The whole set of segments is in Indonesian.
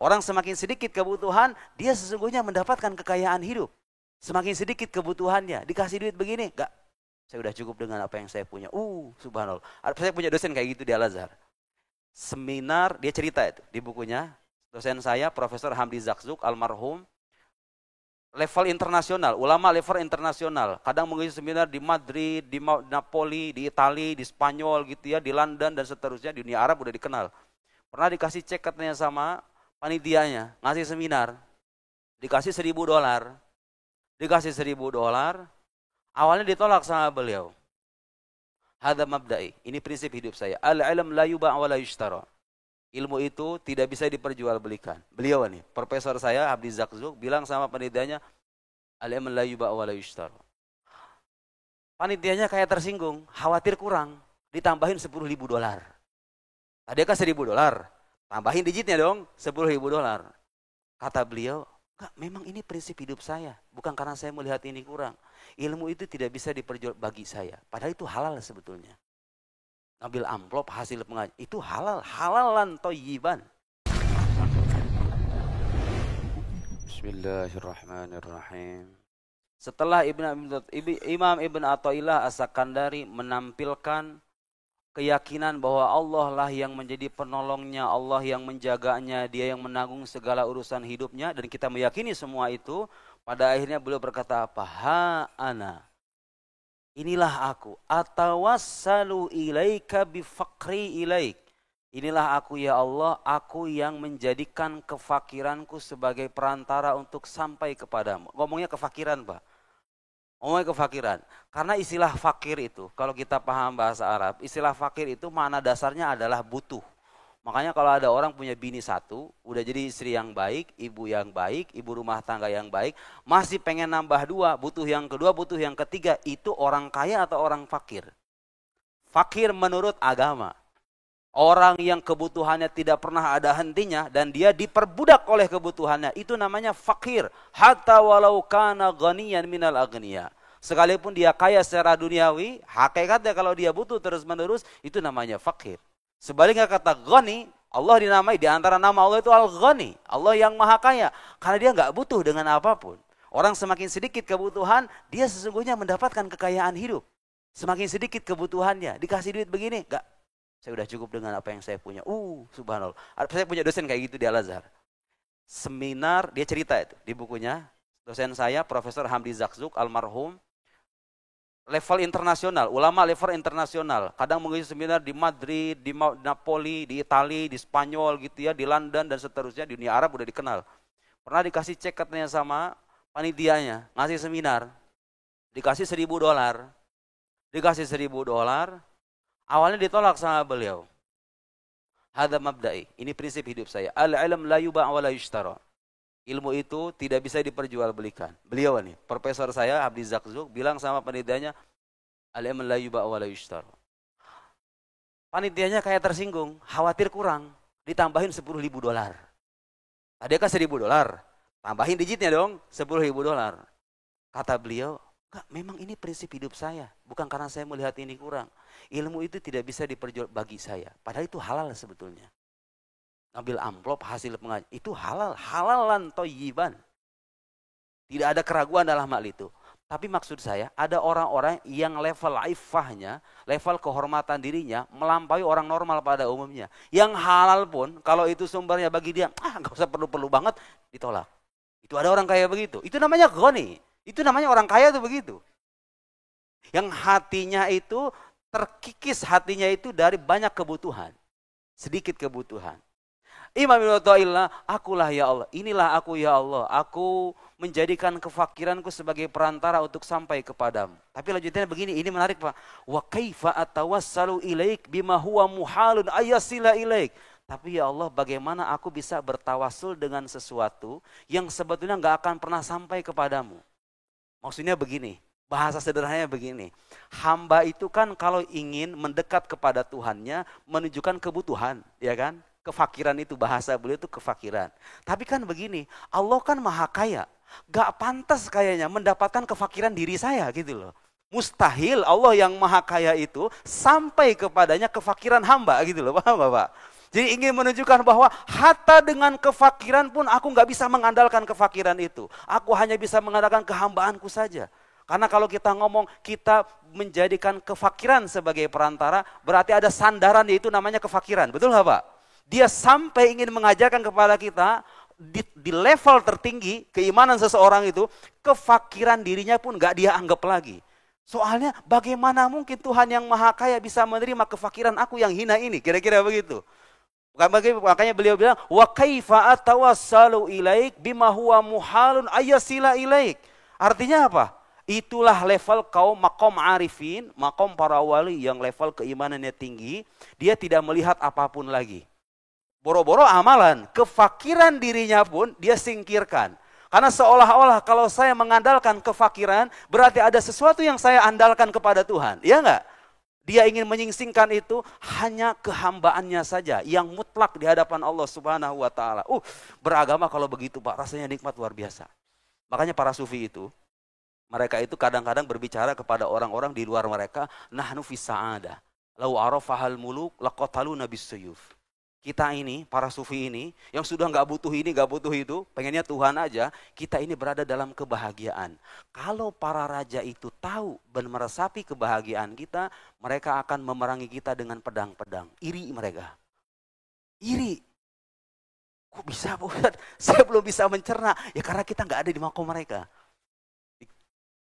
Orang semakin sedikit kebutuhan, dia sesungguhnya mendapatkan kekayaan hidup. Semakin sedikit kebutuhannya, dikasih duit begini, enggak. Saya udah cukup dengan apa yang saya punya. Subhanallah. Saya punya dosen kayak gitu di Al-Azhar. Seminar, dia cerita itu di bukunya. Dosen saya, Profesor Hamdi Zakzuk, almarhum. Level internasional, ulama level internasional. Kadang mengisi seminar di Madrid, di Napoli, di Italia, di Spanyol gitu ya, di London dan seterusnya. Di dunia Arab udah dikenal. Pernah dikasih cek katanya sama panitianya, ngasih seminar. Dikasih $1.000. Dikasih $1.000. Awalnya ditolak sama beliau. Hadza mabda'i, ini prinsip hidup saya. Al-ilm la yuba' wa la yushtara. Ilmu itu tidak bisa diperjualbelikan. Beliau nih, profesor saya Hamdi Zakzuk bilang sama panitianya, al-ilm la yuba' wa la yushtara. Panitianya kayak tersinggung, khawatir kurang, ditambahin $10.000. Tadi kan $1.000, tambahin digitnya dong, $10.000. Kata beliau, enggak, memang ini prinsip hidup saya. Bukan karena saya melihat ini kurang. Ilmu itu tidak bisa diperjual bagi saya. Padahal itu halal sebetulnya. Ngambil amplop hasil pengajian. Itu halal. Halalan thayyiban. Bismillahirrahmanirrahim. Setelah Imam Ibn Athaillah As-Sakandari menampilkan keyakinan bahwa Allah lah yang menjadi penolongnya, Allah yang menjaganya, dia yang menanggung segala urusan hidupnya, dan kita meyakini semua itu, pada akhirnya beliau berkata apa? Ha ana, inilah aku, atawassalu ilaika bifaqri ilaik. Inilah aku ya Allah, aku yang menjadikan kefakiranku sebagai perantara untuk sampai kepadamu. Ngomongnya kefakiran Pak. Ngomongnya kefakiran. Karena istilah fakir itu, kalau kita paham bahasa Arab, istilah fakir itu makna dasarnya adalah butuh. Makanya kalau ada orang punya bini satu, udah jadi istri yang baik, ibu rumah tangga yang baik, masih pengen nambah 2, butuh yang kedua, butuh yang ketiga, itu orang kaya atau orang fakir? Fakir menurut agama. Orang yang kebutuhannya tidak pernah ada hentinya dan dia diperbudak oleh kebutuhannya, itu namanya fakir. Hatta walau kana ghaniyan minal aghniya. Sekalipun dia kaya secara duniawi, hakikatnya kalau dia butuh terus-menerus, itu namanya fakir. Sebaliknya kata ghani, Allah dinamai, di antara nama Allah itu Al-Ghani, Allah yang maha kaya, karena dia nggak butuh dengan apapun. Orang semakin sedikit kebutuhan, dia sesungguhnya mendapatkan kekayaan hidup. Semakin sedikit kebutuhannya, dikasih duit begini, nggak. Saya udah cukup dengan apa yang saya punya. Subhanallah. Saya punya dosen kayak gitu di Al-Azhar. Seminar, dia cerita itu di bukunya. Dosen saya, Profesor Hamdi Zakzuk, almarhum. Level internasional, ulama level internasional. Kadang mengisi seminar di Madrid, di Napoli, di Italia, di Spanyol gitu ya, di London dan seterusnya. Di dunia Arab udah dikenal. Pernah dikasih cek katanya sama panitianya, ngasih seminar. Dikasih $1.000. Dikasih $1.000. Awalnya ditolak sama beliau. Hadza mabda'i, ini prinsip hidup saya. Al-ilm la yuba' wa la yushtara. Ilmu itu tidak bisa diperjualbelikan. Beliau nih, profesor saya Hamdi Zakzuk bilang sama panitianya, al-ilm la yuba' wa la yushtara. Panitianya kayak tersinggung, khawatir kurang, ditambahin $10.000. Tadi kan $1.000, tambahin digitnya dong, $10.000. Kata beliau, enggak, memang ini prinsip hidup saya. Bukan karena saya melihat ini kurang. Ilmu itu tidak bisa diperjual bagi saya. Padahal itu halal sebetulnya. Ngambil amplop hasil pengajian, itu halal. Halalan thayyiban. Tidak ada keraguan dalam hal itu. Tapi maksud saya, ada orang-orang yang level iffahnya, level kehormatan dirinya, melampaui orang normal pada umumnya. Yang halal pun, kalau itu sumbernya bagi dia, enggak usah perlu-perlu banget, ditolak. Itu ada orang kaya begitu. Itu namanya ghani. Itu namanya orang kaya itu begitu. Yang hatinya itu terkikis, hatinya itu dari banyak kebutuhan. Sedikit kebutuhan. Imam Ibn Athaillah, akulah ya Allah, inilah aku ya Allah, aku menjadikan kefakiranku sebagai perantara untuk sampai kepadamu. Tapi lanjutannya begini, ini menarik Pak. Wa kaifa atawassalu ilaik bima huwa muhalun ayasila ilaik. Tapi ya Allah, bagaimana aku bisa bertawasul dengan sesuatu yang sebetulnya nggak akan pernah sampai kepadamu. Maksudnya begini, bahasa sederhananya begini. Hamba itu kan kalau ingin mendekat kepada Tuhannya, menunjukkan kebutuhan, ya kan? Kefakiran itu, bahasa beliau itu kefakiran. Tapi kan begini, Allah kan maha kaya. Gak pantas kayaknya mendapatkan kefakiran diri saya gitu loh. Mustahil Allah yang maha kaya itu sampai kepadanya kefakiran hamba gitu loh. Paham Bapak? Jadi ingin menunjukkan bahwa hatta dengan kefakiran pun aku nggak bisa mengandalkan kefakiran itu. Aku hanya bisa mengandalkan kehambaanku saja. Karena kalau kita ngomong kita menjadikan kefakiran sebagai perantara, berarti ada sandaran yaitu namanya kefakiran. Betul nggak Pak? Dia sampai ingin mengajarkan kepada kita di level tertinggi keimanan seseorang itu, kefakiran dirinya pun nggak dia anggap lagi. Soalnya bagaimana mungkin Tuhan yang maha kaya bisa menerima kefakiran aku yang hina ini? Kira-kira begitu. Makanya beliau bilang, wa kaifa atawassalu ilaik bima huwa muhalun ayasila ilaik. Artinya apa? Itulah level kaum makom arifin, makom para wali yang level keimanannya tinggi. Dia tidak melihat apapun lagi. Boro-boro amalan, kefakiran dirinya pun dia singkirkan. Karena seolah-olah kalau saya mengandalkan kefakiran, berarti ada sesuatu yang saya andalkan kepada Tuhan. Iya enggak? Dia ingin menyingsingkan itu hanya kehambaannya saja yang mutlak di hadapan Allah Subhanahu wa taala. Beragama kalau begitu Pak, rasanya nikmat luar biasa. Makanya para sufi itu, mereka itu kadang-kadang berbicara kepada orang-orang di luar mereka, nahnu fis sa'adah. Lau arafahal muluk laqataluna bis-suyuf. Kita ini, para sufi ini, yang sudah nggak butuh ini, nggak butuh itu, pengennya Tuhan aja, kita ini berada dalam kebahagiaan. Kalau para raja itu tahu dan meresapi kebahagiaan kita, mereka akan memerangi kita dengan pedang-pedang. Iri mereka. Iri. Kok bisa Ustaz? Saya belum bisa mencerna. Ya karena kita nggak ada di makom mereka.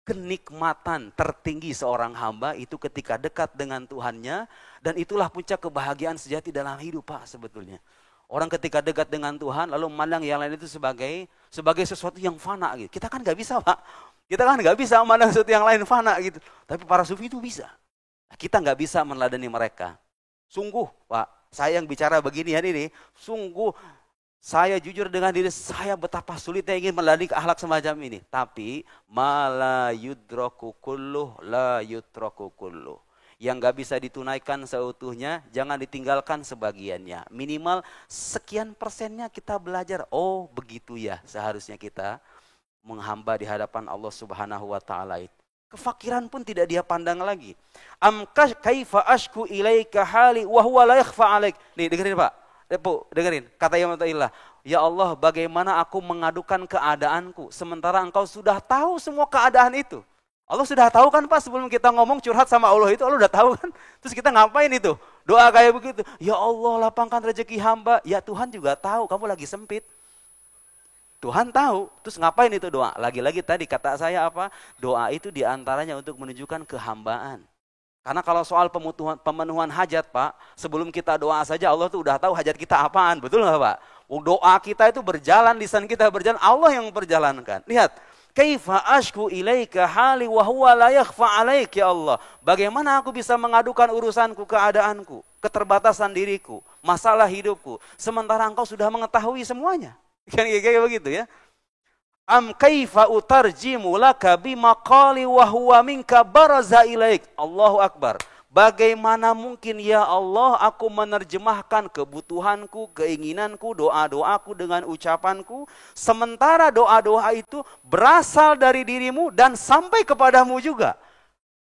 Kenikmatan tertinggi seorang hamba itu ketika dekat dengan Tuhannya, dan itulah puncak kebahagiaan sejati dalam hidup Pak sebetulnya. Orang ketika dekat dengan Tuhan lalu memandang yang lain itu sebagai sesuatu yang fana gitu. Kita kan nggak bisa Pak. Kita kan nggak bisa memandang sesuatu yang lain fana gitu. Tapi para sufi itu bisa. Kita nggak bisa meneladani mereka. Sungguh Pak, saya yang bicara beginian ini, sungguh saya jujur dengan diri saya betapa sulitnya ingin meladani akhlak semacam ini. Tapi mala yudroku kulluh la yutroku kulluh. Yang gak bisa ditunaikan seutuhnya, jangan ditinggalkan sebagiannya. Minimal sekian persennya kita belajar. Oh begitu ya seharusnya kita menghamba di hadapan Allah Subhanahu wa ta'ala itu. Kefakiran pun tidak dia pandang lagi. Am kaifa ashku ilaika hali wa huwa la yakhfa alaik. Nih dengerin Pak. Dengerin, kata Imam Athaillah, ya Allah bagaimana aku mengadukan keadaanku, sementara engkau sudah tahu semua keadaan itu. Allah sudah tahu kan Pak, sebelum kita ngomong curhat sama Allah itu, Allah udah tahu kan. Terus kita ngapain itu? Doa kayak begitu, ya Allah lapangkan rezeki hamba. Ya Tuhan juga tahu, kamu lagi sempit. Tuhan tahu, terus ngapain itu doa? Lagi-lagi tadi kata saya apa? Doa itu diantaranya untuk menunjukkan kehambaan. Karena kalau soal pemenuhan hajat Pak, sebelum kita doa saja Allah tuh udah tahu hajat kita apaan, betul nggak Pak? Doa kita itu berjalan, lisan kita berjalan, Allah yang memperjalankan. Lihat, kaifa ashku ilaika hali wa huwa la yakhfa alaik ya Allah. Bagaimana aku bisa mengadukan urusanku, keadaanku, keterbatasan diriku, masalah hidupku, sementara engkau sudah mengetahui semuanya. Kan kayak begitu ya. Am kaifa utarjimu laka bimaqali wa huwa minka baraza ilaik. Allahu akbar. Bagaimana mungkin ya Allah aku menerjemahkan kebutuhanku, keinginanku, doa-doaku dengan ucapanku, sementara doa-doa itu berasal dari dirimu dan sampai kepadamu juga.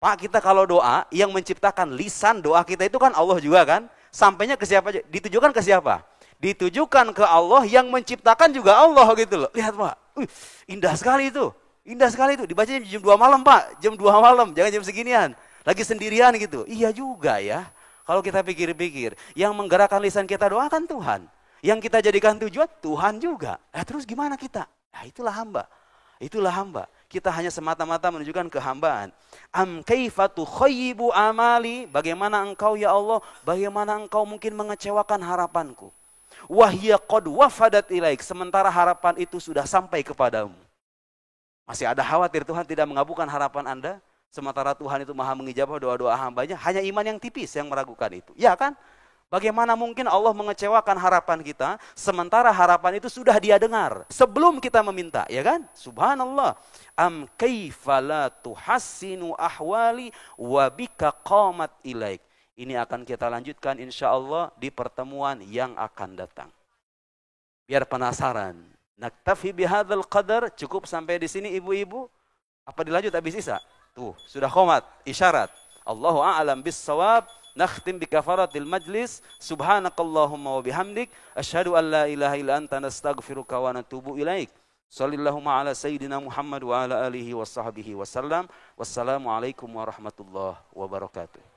Pak, kita kalau doa yang menciptakan lisan doa kita itu kan Allah juga kan? Sampainya ke siapa? Ditujukan ke siapa? Ditujukan ke Allah yang menciptakan juga Allah gitu loh. Lihat Pak. Indah sekali itu. Indah sekali itu. Dibacanya jam 2 malam Pak. Jam 2 malam. Jangan jam seginian. Lagi sendirian gitu. Iya juga ya. Kalau kita pikir-pikir. Yang menggerakkan lisan kita doakan Tuhan. Yang kita jadikan tujuan Tuhan juga. Terus gimana kita? Itulah hamba. Itulah hamba. Kita hanya semata-mata menunjukkan kehambaan. Am kaifatu khayyibu amali. Bagaimana engkau ya Allah. Bagaimana engkau mungkin mengecewakan harapanku. Wahya qad wafadat ilaik, sementara harapan itu sudah sampai kepadamu. Masih ada khawatir Tuhan tidak mengabulkan harapan Anda? Sementara Tuhan itu maha mengijabah doa-doa hambanya, hanya iman yang tipis yang meragukan itu. Ya kan? Bagaimana mungkin Allah mengecewakan harapan kita, sementara harapan itu sudah Dia dengar sebelum kita meminta, ya kan? Subhanallah. Am kaifa la tuhassinu ahwali wa bika qamat ilaik. Ini akan kita lanjutkan insya Allah di pertemuan yang akan datang. Biar penasaran. Naktafi bihadzal qadar, cukup sampai di sini ibu-ibu? Apa dilanjut habis Isya? Tuh, sudah qomat, isyarat. Allahu a'lam bis shawab. nakhtim bi kafaratil majlis. Subhanakallahumma wa bihamdik asyhadu an la ilaha illa anta nastaghfiruka wa natubu ilaik. Shallallahu ala sayyidina Muhammad wa ala alihi wa sahbihi wasallam. Wassalamualaikum warahmatullahi wabarakatuh.